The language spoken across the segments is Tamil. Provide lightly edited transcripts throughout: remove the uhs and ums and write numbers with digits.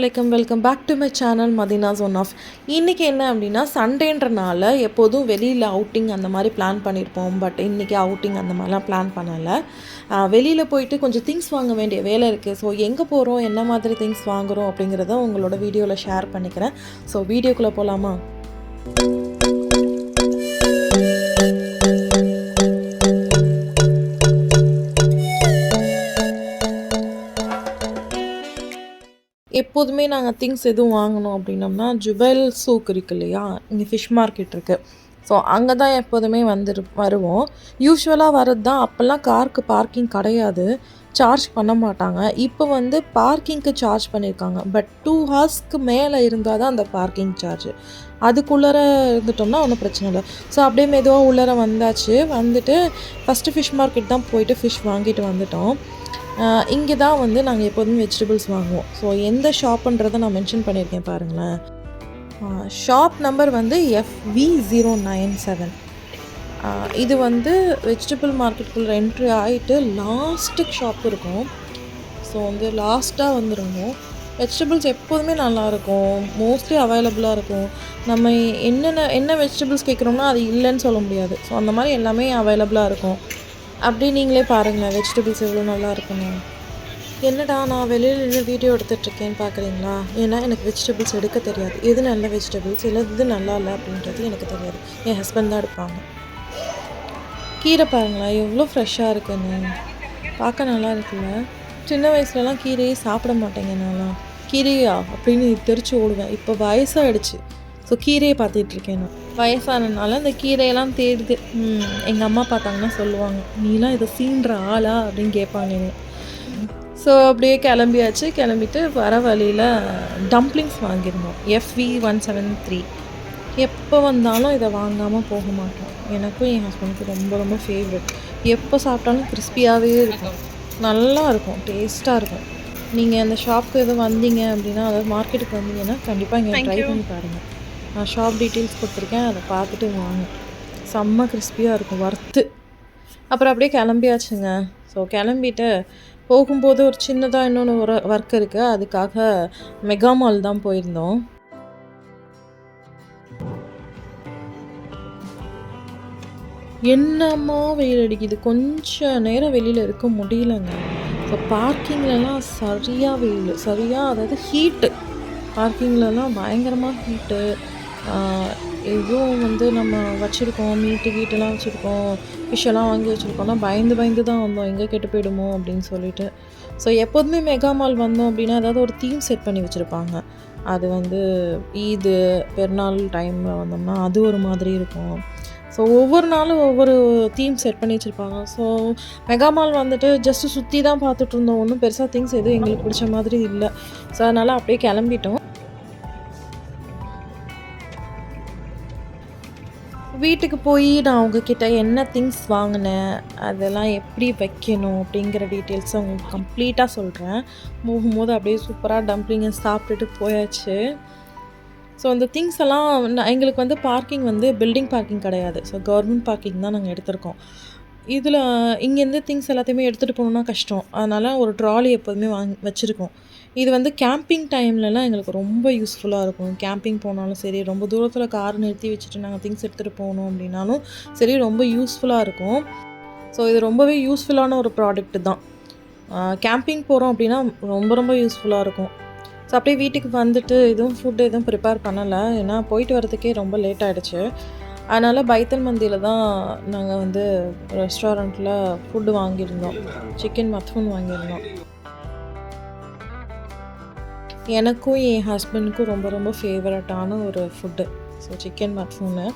அலைக்கும் welcome back to my channel மதினாஸ் ஒன் ஆஃப். இன்றைக்கி என்ன அப்படின்னா சண்டேன்றனால எப்போதும் வெளியில் அவுட்டிங் அந்த மாதிரி பிளான் பண்ணியிருப்போம். பட் இன்றைக்கி அவுட்டிங் அந்த மாதிரிலாம் பிளான் பண்ணலை. வெளியில் போயிட்டு கொஞ்சம் திங்ஸ் வாங்க வேண்டிய வேலை இருக்குது. ஸோ எங்கே போகிறோம், என்ன மாதிரி திங்ஸ் வாங்குகிறோம் அப்படிங்கிறத உங்களோட வீடியோவில் ஷேர் பண்ணிக்கிறேன். ஸோ வீடியோக்குள்ளே போகலாமா? எப்போதுமே நாங்கள் திங்ஸ் எதுவும் வாங்கணும் அப்படின்னோம்னா ஜுபைல் சூக் இருக்குது இல்லையா, இங்கே ஃபிஷ் மார்க்கெட் இருக்குது. ஸோ அங்கே தான் எப்போதுமே வருவோம். யூஸ்வலாக வர்றது தான். அப்போல்லாம் காருக்கு பார்க்கிங் கிடையாது, சார்ஜ் பண்ண மாட்டாங்க. இப்போ வந்து பார்க்கிங்க்கு சார்ஜ் பண்ணியிருக்காங்க. பட் 2 ஹவர்ஸ்க்கு மேலே இருந்தால் தான் அந்த பார்க்கிங் சார்ஜ். அதுக்குள்ளே இருந்துட்டோம்னா ஒன்றும் பிரச்சனை இல்லை. ஸோ அப்படியே மெதுவாக உள்ளே வந்தாச்சு. வந்துட்டு ஃபஸ்ட்டு ஃபிஷ் மார்க்கெட் தான் போயிட்டு ஃபிஷ் வாங்கிட்டு வந்துட்டோம். இங்கே தான் வந்து நாங்கள் எப்போதுமே வெஜிடபிள்ஸ் வாங்குவோம். ஸோ எந்த ஷாப்புன்றதை நான் மென்ஷன் பண்ணியிருக்கேன் பாருங்களேன். ஷாப் நம்பர் வந்து FV097. இது வந்து வெஜிடபிள் மார்க்கெட்டுக்குள்ளே என்ட்ரி ஆகிட்டு லாஸ்ட்டு ஷாப் இருக்கும். ஸோ வந்து லாஸ்ட்டாக வந்துருவோம். வெஜிடபிள்ஸ் எப்போதுமே நல்லாயிருக்கும், மோஸ்ட்லி அவைலபிளாக இருக்கும். நம்ம என்ன வெஜிடபிள்ஸ் கேட்குறோம்னா அது இல்லைன்னு சொல்ல முடியாது. ஸோ அந்த மாதிரி எல்லாமே அவைலபிளாக இருக்கும். அப்படி நீங்களே பாருங்களேன் வெஜிடபிள்ஸ் எவ்வளோ நல்லா இருக்கணும். என்னடா நான் வெளியில் நின்று வீடியோ எடுத்துகிட்ருக்கேன்னு பார்க்குறீங்களா? ஏன்னா எனக்கு வெஜிடபிள்ஸ் எடுக்க தெரியாது. எது நல்ல வெஜிடபிள்ஸ் இல்லை இது நல்லா இல்லை அப்படின்றது எனக்கு தெரியாது. என் ஹஸ்பண்ட் தான் எடுப்பாங்க. கீரை பாருங்களேன் எவ்வளோ ஃப்ரெஷ்ஷாக இருக்குன்னு, பார்க்க நல்லா இருக்குல்ல. சின்ன வயசுலலாம் கீரையே சாப்பிட மாட்டேங்க. நான்லாம் கீரையா அப்படின்னு தெரிச்சு ஓடுவேன். இப்போ வயசாகிடுச்சு. ஸோ கீரையை பார்த்துட்ருக்கேன். நான் வயசானதுனால இந்த கீரையெல்லாம் தேடுது. எங்கள் அம்மா பார்த்தாங்கன்னா சொல்லுவாங்க, நீலாம் இதை சீன்ற ஆளா அப்படின்னு கேட்பாங்க. ஸோ அப்படியே கிளம்பியாச்சு. கிளம்பிட்டு வர வழியில் டம்ப்ளிங்ஸ் வாங்கியிருந்தோம். FV173. எப்போ வந்தாலும் இதை வாங்காமல் போக மாட்டோம். எனக்கும் என் ஹஸ்பண்டுக்கு ரொம்ப ரொம்ப ஃபேவரட். எப்போ சாப்பிட்டாலும் கிறிஸ்பியாகவே இருக்கும், நல்லா இருக்கும், டேஸ்ட்டாக இருக்கும். நீங்கள் அந்த ஷாப்புக்கு எதுவும் வந்தீங்க அப்படின்னா, அதாவது மார்க்கெட்டுக்கு வந்தீங்கன்னா கண்டிப்பாக இங்கே ட்ரை பண்ணி பாருங்கள். நான் ஷாப் டீட்டெயில்ஸ் கொடுத்துருக்கேன், அதை பார்த்துட்டு வாங்க. செம்ம கிறிஸ்பியாக இருக்கும், வறுத்து. அப்புறம் அப்படியே கிளம்பியாச்சுங்க. ஸோ கிளம்பிட்டு போகும்போது ஒரு சின்னதாக இன்னொன்று ஒரு ஒர்க் இருக்குது. அதுக்காக மெகா மால் தான் போயிருந்தோம். என்னம்மா வெயில் அடிக்குது, கொஞ்சம் நேரம் வெளியில் இருக்க முடியலங்க. ஸோ பார்க்கிங்லலாம் சரியாக வெயில், அதாவது ஹீட்டு. பார்க்கிங்லலாம் பயங்கரமாக ஹீட்டு. எதுவும் வந்து நம்ம வச்சுருக்கோம், மீட்டெல்லாம் வச்சுருக்கோம், ஃபிஷ்ஷெல்லாம் வாங்கி வச்சுருக்கோம்னா பயந்து தான் வந்தோம், எங்கே கெட்டு போயிடுமோ அப்படின்னு சொல்லிட்டு. ஸோ எப்போதுமே மெகா மால் வந்தோம் அப்படின்னா ஏதாவது ஒரு தீம் செட் பண்ணி வச்சுருப்பாங்க. அது வந்து ஈது பெருநாள் டைமில் வந்தோம்னா அது ஒரு மாதிரி இருக்கும். ஸோ ஒவ்வொரு நாளும் ஒவ்வொரு தீம் செட் பண்ணி வச்சுருப்பாங்க. ஸோ மெகா மால் வந்துட்டு ஜஸ்ட்டு சுற்றி தான் பார்த்துட்டு இருந்தோம். ஒன்றும் பெருசாக திங்ஸ் எதுவும் எங்களுக்கு பிடிச்ச மாதிரி இல்லை. ஸோ அதனால் அப்படியே கிளம்பிட்டோம். வீட்டுக்கு போய் நான் உங்ககிட்ட என்ன திங்ஸ் வாங்கினேன், அதெல்லாம் எப்படி வைக்கணும் அப்படிங்கிற டீட்டெயில்ஸை உங்களுக்கு கம்ப்ளீட்டாக சொல்கிறேன். போகும்போது அப்படியே சூப்பராக டம்ப்ளிங்கை சாப்பிட்டுட்டு போயாச்சு. ஸோ அந்த திங்ஸ் எல்லாம் எங்களுக்கு வந்து பார்க்கிங் வந்து பில்டிங் பார்க்கிங் கிடையாது. ஸோ கவர்மெண்ட் பார்க்கிங் தான் நாங்கள் எடுத்திருக்கோம். இதில் இங்கேருந்து திங்ஸ் எல்லாத்தையுமே எடுத்துகிட்டு போகணுன்னா கஷ்டம். அதனால் ஒரு ட்ராலி எப்போதுமே வச்சுருக்கோம். இது வந்து கேம்பிங் டைம்லலாம் எங்களுக்கு ரொம்ப யூஸ்ஃபுல்லாக இருக்கும். கேம்பிங் போனாலும் சரி, ரொம்ப தூரத்தில் கார் நிறுத்தி வச்சுட்டு நாங்கள் திங்ஸ் எடுத்துகிட்டு போகணும் அப்படின்னாலும் சரி, ரொம்ப யூஸ்ஃபுல்லாக இருக்கும். ஸோ இது ரொம்பவே யூஸ்ஃபுல்லான ஒரு ப்ராடக்ட்டு தான். கேம்பிங் போகிறோம் அப்படின்னா ரொம்ப ரொம்ப யூஸ்ஃபுல்லாக இருக்கும். ஸோ அப்படியே வீட்டுக்கு வந்துட்டு ஃபுட்டு எதுவும் ப்ரிப்பேர் பண்ணலை. ஏன்னா போயிட்டு வரதுக்கே ரொம்ப லேட் ஆகிடுச்சு. அதனால் பைத்தல் மந்தியில் தான் நாங்கள் வந்து ரெஸ்டாரண்ட்டில் ஃபுட்டு வாங்கியிருந்தோம். சிக்கன் மத்ஃபூன் வாங்கியிருந்தோம். எனக்கும் என் ஹஸ்பண்டுக்கும் ரொம்ப ரொம்ப ஃபேவரட்டான ஒரு ஃபுட்டு. ஸோ சிக்கன் மத்ஃபூனு,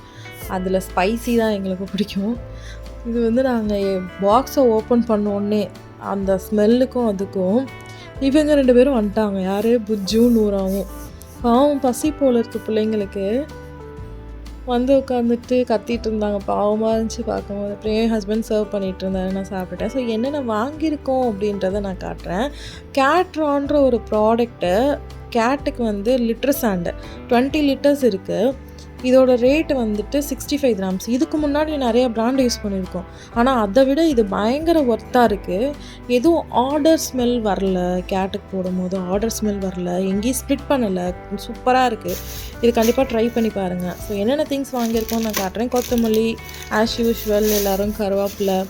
அதில் ஸ்பைசி தான் எங்களுக்கு பிடிக்கும். இது வந்து நாங்கள் பாக்ஸை ஓப்பன் பண்ணோடனே அந்த ஸ்மெல்லுக்கும் அதுக்கும் இவங்க 2 பேரும் வந்துட்டாங்க. யார்? புஜ்ஜும் நூறாவும். பாவம் பசி போல் இருக்குது பிள்ளைங்களுக்கு. வந்து உட்காந்துட்டு கத்திட்டு இருந்தாங்க. பாவமாக இருந்துச்சு பார்க்கும்போது. அப்புறம் என் ஹஸ்பண்ட் சர்வ் பண்ணிகிட்டு இருந்தாரு, நான் சாப்பிட்டேன். ஸோ என்னென்ன வாங்கியிருக்கோம் அப்படின்றத நான் காட்டுறேன். கேட்ரான்ற ஒரு ப்ராடக்ட்டு. கேட்டுக்கு வந்து லிட்டர் சாண்டு 20 லிட்டர்ஸ் இருக்குது. இதோட ரேட் வந்துட்டு 65 கிராம்ஸ். இதுக்கு முன்னாடி நிறைய பிராண்ட் யூஸ் பண்ணியிருக்கோம். ஆனால் அதை விட இது பயங்கர ஒர்த்தாக இருக்குது. எதுவும் ஆர்டர் ஸ்மெல் வரல, கேட்டுக்கு போடும்போது ஆர்டர் ஸ்மெல் வரல, எங்கேயும் ஸ்ப்ளிட் பண்ணலை, சூப்பராக இருக்குது. இது கண்டிப்பாக ட்ரை பண்ணி பாருங்கள். ஸோ என்னென்ன திங்ஸ் வாங்கியிருக்கோன்னு நான் காட்டுறேன். கொத்தமல்லி ஆஸ் யூஷுவல், எல்லோரும் கருவேப்பிலை,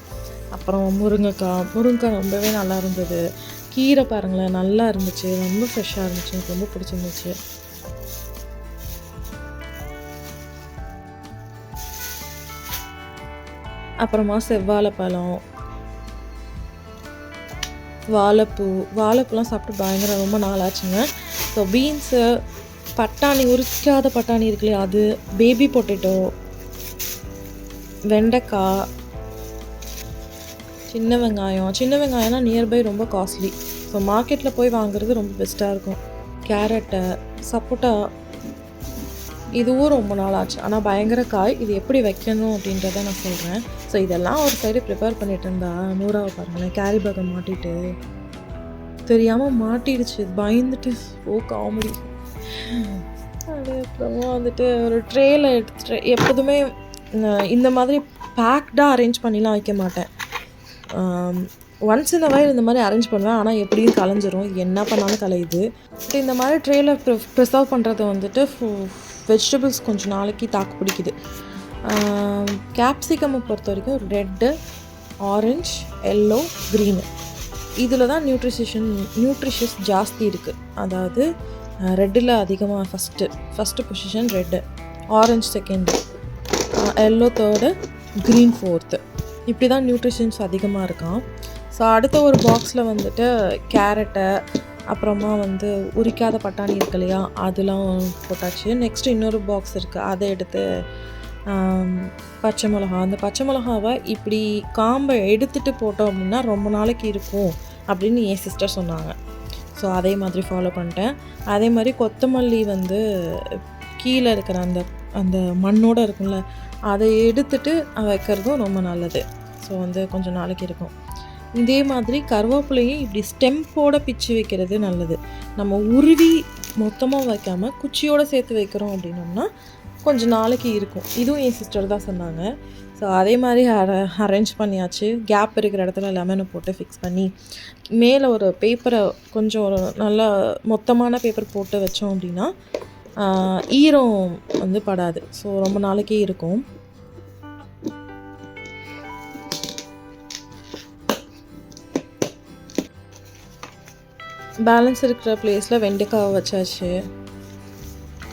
அப்புறம் முருங்கைக்காய் ரொம்பவே நல்லா இருந்தது. கீரை பாருங்களேன், நல்லா இருந்துச்சு, ரொம்ப ஃப்ரெஷ்ஷாக இருந்துச்சு, எனக்கு ரொம்ப பிடிச்சிருந்துச்சு. அப்புறமா செவ்வாழைப்பழம், வாழைப்பூலாம் சாப்பிட்டு பயங்கர ரொம்ப நாளாச்சுங்க. ஸோ பீன்ஸு, பட்டாணி, உரிக்காத பட்டாணி இருக்கு இல்லையா, அது, பேபி பொட்டேட்டோ, வெண்டைக்காய், சின்ன வெங்காயம்னா நியர்பை ரொம்ப காஸ்ட்லி. ஸோ மார்க்கெட்டில் போய் வாங்குறது ரொம்ப பெஸ்ட்டாக இருக்கும். கேரட்டு, சப்போட்டா, இதுவும் ரொம்ப நாள் ஆச்சு. ஆனால் பயங்கர காய். இது எப்படி வைக்கணும் அப்படின்றத நான் சொல்கிறேன். ஸோ இதெல்லாம் ஒரு சைடு ப்ரிப்பேர் பண்ணிட்டு இருந்தா நூறாவை பாருங்களேன், கேரி பேக்கை மாட்டிட்டு தெரியாமல் மாட்டிடுச்சு. பயந்துட்டு காமெடி. அப்புறமா வந்துட்டு ஒரு ட்ரேயில் எடுத்துட்டு, எப்போதுமே இந்த மாதிரி பேக்டாக அரேஞ்ச் பண்ணிலாம் வைக்க மாட்டேன். ஒன்ஸ் இந்த மாதிரி இந்த மாதிரி அரேஞ்ச் பண்ணுவேன். ஆனால் எப்படியும் கலைஞ்சிரும், என்ன பண்ணாலும் கலையுது. இந்த மாதிரி ட்ரேயில் ப்ரிசர்வ் பண்ணுறது வந்துட்டு வெஜிடபிள்ஸ் கொஞ்சம் நாளைக்கு தாக்கு பிடிக்குது. கேப்சிகம்மை பொறுத்த வரைக்கும் ரெட்டு, ஆரஞ்ச், எல்லோ, க்ரீனு, இதில் தான் நியூட்ரிஷியஸ் ஜாஸ்தி இருக்குது. அதாவது ரெட்டில் அதிகமாக first position red, orange second, yellow third, green fourth. இப்படி தான் நியூட்ரிஷன்ஸ் அதிகமாக இருக்கான். ஸோ அடுத்த ஒரு பாக்ஸில் வந்துட்டு கேரட்டை, அப்புறமா வந்து உரிக்காத பட்டாணி இருக்கு இல்லையா, அதெல்லாம் போட்டாச்சு. நெக்ஸ்ட்டு இன்னொரு பாக்ஸ் இருக்குது, அதை எடுத்து பச்சை மிளகா, அந்த பச்சை மிளகாவை இப்படி காம்பை எடுத்துகிட்டு போட்டோம் அப்படின்னா ரொம்ப நாளைக்கு இருக்கும் அப்படின்னு என் சிஸ்டர் சொன்னாங்க. ஸோ அதே மாதிரி ஃபாலோ பண்ணிட்டேன். அதே மாதிரி கொத்தமல்லி வந்து கீழே இருக்கிற அந்த மண்ணோடு இருக்கும்ல, அதை எடுத்துட்டு வைக்கிறதும் ரொம்ப நல்லது. ஸோ வந்து கொஞ்சம் நாளைக்கு இருக்கும். இதே மாதிரி கருவேப்பிலையும் இப்படி ஸ்டெம்போடு பிச்சு வைக்கிறது நல்லது. நம்ம உருவி மொத்தமாக வைக்காமல் குச்சியோடு சேர்த்து வைக்கிறோம் அப்படின்னோம்னா கொஞ்சம் நாளைக்கு இருக்கும். இதுவும் என் சிஸ்டர் தான் சொன்னாங்க. ஸோ அதே மாதிரி அரேஞ்ச் பண்ணியாச்சு. கேப் இருக்கிற இடத்துல லெமனை போட்டு ஃபிக்ஸ் பண்ணி மேலே ஒரு பேப்பரை, கொஞ்சம் ஒரு நல்லா மொத்தமான பேப்பர் போட்டு வச்சோம் அப்படின்னா ஈரம் வந்து படாது. ஸோ ரொம்ப நாளைக்கே இருக்கும். பேலன்ஸ் இருக்கிற பிளேஸில் வெண்டைக்காவை வச்சாச்சு.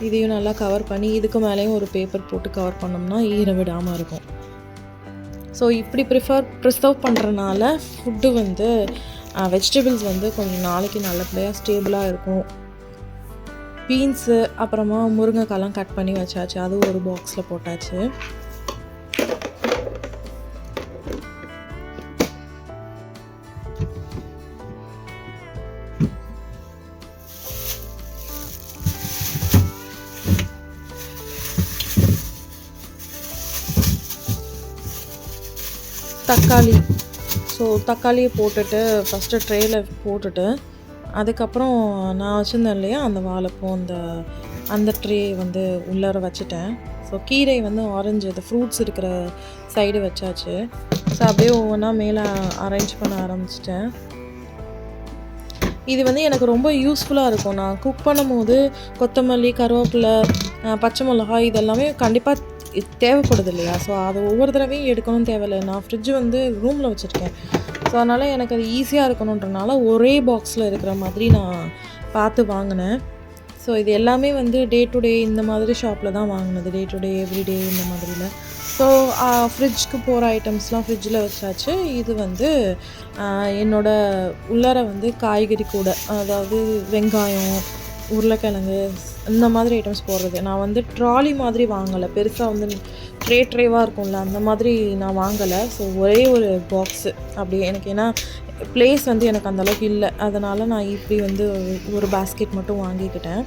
இதையும் நல்லா கவர் பண்ணி இதுக்கு மேலேயும் ஒரு பேப்பர் போட்டு கவர் பண்ணோம்னா ஈரம் விடாமல் இருக்கும். ஸோ இப்படி ப்ரிசர்வ் பண்ணுறனால ஃபுட்டு வந்து வெஜிடபிள்ஸ் வந்து கொஞ்சம் நாளைக்கு நல்லபடியாக ஸ்டேபிளாக இருக்கும். பீன்ஸு, அப்புறமா முருங்கைக்காலாம் கட் பண்ணி வச்சாச்சு, அது ஒரு பாக்ஸில் போட்டாச்சு. தக்காளி, ஸோ தக்காளியை போட்டுட்டு ஃபஸ்ட்டு ட்ரேயில் போட்டுட்டு, அதுக்கப்புறம் நான் வச்சுருந்தேன் இல்லையா அந்த வாழைப்பூ, அந்த ட்ரே வந்து உள்ளார வச்சுட்டேன். ஸோ கீரை வந்து ஆரஞ்சு, அது ஃப்ரூட்ஸ் இருக்கிற சைடு வச்சாச்சு. ஸோ அப்படியே ஒவ்வொன்றா மேலே அரேஞ்ச் பண்ண ஆரம்பிச்சிட்டேன். இது வந்து எனக்கு ரொம்ப யூஸ்ஃபுல்லாக இருக்கும். நான் குக் பண்ணும்போது கொத்தமல்லி, கருவேப்பிலை, பச்சை மிளகாய் இதெல்லாமே கண்டிப்பாக தேவைப்படுது இல்லையா. ஸோ அது ஒவ்வொரு தடவையும் எடுக்கணும்னு தேவையில்லை. நான் ஃப்ரிட்ஜு வந்து ரூமில் வச்சுருக்கேன். ஸோ அதனால் எனக்கு அது ஈஸியாக இருக்கணுன்றனால ஒரே பாக்ஸில் இருக்கிற மாதிரி நான் பார்த்து வாங்கினேன். ஸோ இது எல்லாமே வந்து டே டு டே இந்த மாதிரி ஷாப்பில் தான் வாங்கினது. டே டு டே, எவ்ரிடே இந்த மாதிரியில். ஸோ ஃப்ரிட்ஜுக்கு போகிற ஐட்டம்ஸ்லாம் ஃப்ரிட்ஜில் வச்சாச்சு. இது வந்து என்னோடய உள்ளார வந்து காய்கறி கூட, அதாவது வெங்காயம், உருளைக்கிழங்கு, இந்த மாதிரி ஐட்டம்ஸ் போடுறது. நான் வந்து ட்ராலி மாதிரி வாங்கலை, பெருசாக வந்து ட்ரேவாக இருக்கும்ல, அந்த மாதிரி நான் வாங்கலை. ஸோ ஒரே ஒரு பாக்ஸு அப்படியே எனக்கு, ஏன்னா ப்ளேஸ் வந்து எனக்கு அந்தளவுக்கு இல்லை, அதனால் நான் இப்படி வந்து ஒரு பேஸ்கெட் மட்டும் வாங்கிக்கிட்டேன்.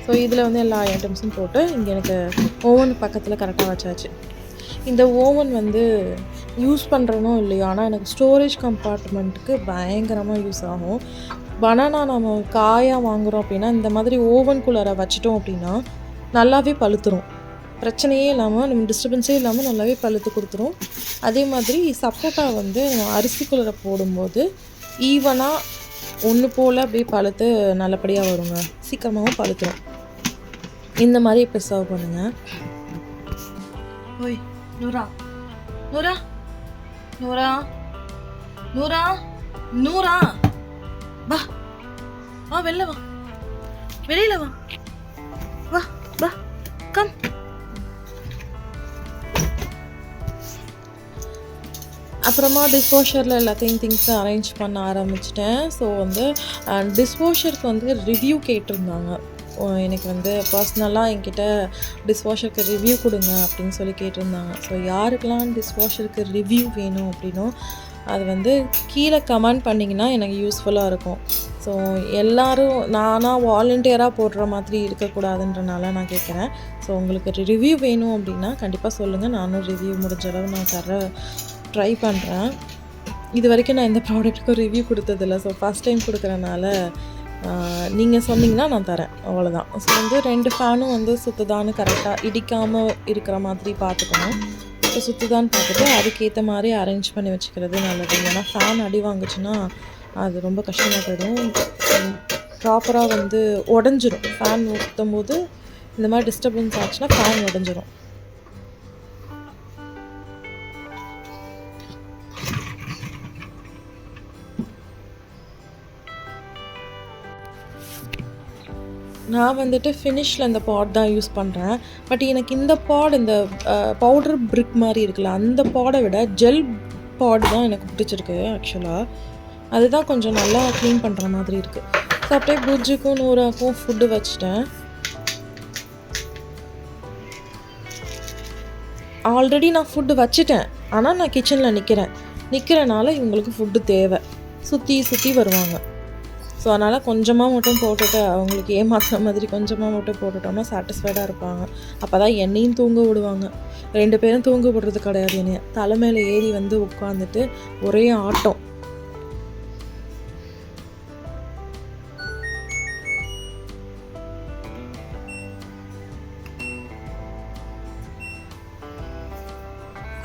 ஸோ இதில் வந்து எல்லா ஐட்டம்ஸும் போட்டு இங்கே எனக்கு ஓவன் பக்கத்தில் கரெக்டாக வச்சாச்சு. இந்த ஓவன் வந்து யூஸ் பண்ணுறனோ இல்லையோ, ஆனால் எனக்கு ஸ்டோரேஜ் கம்பார்ட்மெண்ட்டுக்கு பயங்கரமாக யூஸ் ஆகும். பனானா நம்ம காயாக வாங்குகிறோம் அப்படின்னா இந்த மாதிரி ஓவன்குள்ளார வச்சிட்டோம் அப்படின்னா நல்லாவே பழுத்துரும். பிரச்சனையே இல்லாமல் நம்ம டிஸ்டர்பன்ஸே இல்லாமல் நல்லாவே பழுத்து கொடுத்துரும். அதே மாதிரி சப்போட்டா வந்து நம்ம அரிசிக்குள்ளே போடும்போது ஈவனாக ஒன்று போல் அப்படியே பழுத்து நல்லபடியாக வருங்க. சீக்கிரமாகவும் பழுத்துரும். இந்த மாதிரி இப்போ சர்வ் பண்ணுங்கள். ஓய் நூரா நூரா நூரா நூரா நூரா வா வா வெளில வா வெளியில வா வா வா கம். அப்புறமா டிஷ்வாஷரில் எல்லாத்தையும் திங்ஸை அரேஞ்ச் பண்ண ஆரம்பிச்சிட்டேன். ஸோ வந்து டிஷ்வாஷருக்கு வந்து ரிவ்யூ கேட்டிருந்தாங்க. எனக்கு வந்து பர்சனலாக என்கிட்ட டிஷ்வாஷருக்கு ரிவ்யூ கொடுங்க அப்படின்னு சொல்லி கேட்டிருந்தாங்க. ஸோ யாருக்கெல்லாம் டிஷ்வாஷருக்கு ரிவ்யூ வேணும் அப்படின்னோ அது வந்து கீழே கமெண்ட் பண்ணிங்கன்னா எனக்கு யூஸ்ஃபுல்லாக இருக்கும். ஸோ எல்லோரும் நானாக வாலண்டியராக போடுற மாதிரி இருக்கக்கூடாதுன்றனால நான் கேட்குறேன். ஸோ உங்களுக்கு ரிவ்யூ வேணும் அப்படின்னா கண்டிப்பாக சொல்லுங்கள். நானும் ரிவ்யூ முடிஞ்ச அளவு நான் ட்ரை பண்ணுறேன். இது வரைக்கும் நான் எந்த ப்ராடக்ட்டுக்கும் ரிவ்யூ கொடுத்ததில்ல. ஸோ ஃபஸ்ட் டைம் கொடுக்குறனால நீங்கள் சொன்னீங்கன்னா நான் தரேன், அவ்வளோதான். ஸோ வந்து 2 ஃபேனும் வந்து சுற்றுதான்னு கரெக்டாக இடிக்காமல் இருக்கிற மாதிரி பார்த்துக்கணும். இப்போ சுற்றுதான்னு பார்த்துட்டு அதுக்கேற்ற மாதிரி அரேஞ்ச் பண்ணி வச்சுக்கிறது நல்லது. ஏன்னா ஃபேன் அடி வாங்குச்சுன்னா அது ரொம்ப கஷ்டமாக போயிடும். ப்ராப்பராக வந்து உடஞ்சிரும். ஃபேன் ஊற்றும் போது இந்த மாதிரி டிஸ்டர்பன்ஸ் ஆச்சுன்னா ஃபேன் உடஞ்சிரும். நான் வந்துட்டு ஃபினிஷில் இந்த பாட் தான் யூஸ் பண்ணுறேன். பட் எனக்கு இந்த பாட் இந்த பவுடர் பிரிக் மாதிரி இருக்குல்ல, அந்த பாடை விட ஜெல் பாட் தான் எனக்கு பிடிச்சிருக்கு ஆக்சுவலாக. அதுதான் கொஞ்சம் நல்லா க்ளீன் பண்ணுற மாதிரி இருக்குது. ஸோ அப்படியே புஜ்ஜுக்கும் நூறாக்கும் ஃபுட்டு வச்சுட்டேன். ஆல்ரெடி நான் ஃபுட்டு வச்சுட்டேன், ஆனால் நான் கிச்சனில் நிற்கிறனால இவங்களுக்கு ஃபுட்டு தேவை. சுற்றி வருவாங்க. ஸோ அதனால் கொஞ்சமாக மட்டும் போட்டுட்டு அவங்களுக்கு ஏமாத்துற மாதிரி கொஞ்சமாக மட்டும் போட்டுட்டோம்னா சாட்டிஸ்ஃபைடாக இருப்பாங்க. அப்போ தான் என்னையும் தூங்க விடுவாங்க. 2 பேரும் தூங்க விடுறது கிடையாது. என்னைய தலை மேலே ஏறி வந்து உட்காந்துட்டு ஒரே ஆட்டம்.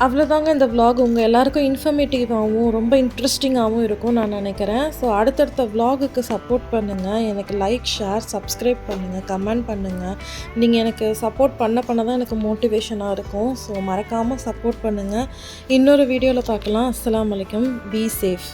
அவ்வளோதாங்க இந்த விலாக். உங்கள் எல்லாருக்கும் இன்ஃபர்மேட்டிவாகவும் ரொம்ப இன்ட்ரெஸ்டிங்காகவும் இருக்கும் நான் நினைக்கிறேன். ஸோ அடுத்தடுத்த விலாகுக்கு சப்போர்ட் பண்ணுங்கள். எனக்கு லைக், ஷேர், சப்ஸ்கிரைப் பண்ணுங்கள், கமெண்ட் பண்ணுங்கள். நீங்கள் எனக்கு சப்போர்ட் பண்ண தான் எனக்கு மோட்டிவேஷனாக இருக்கும். ஸோ மறக்காமல் சப்போர்ட் பண்ணுங்கள். இன்னொரு வீடியோவில் பார்க்கலாம். அஸ்ஸலாமு அலைக்கும். Be safe.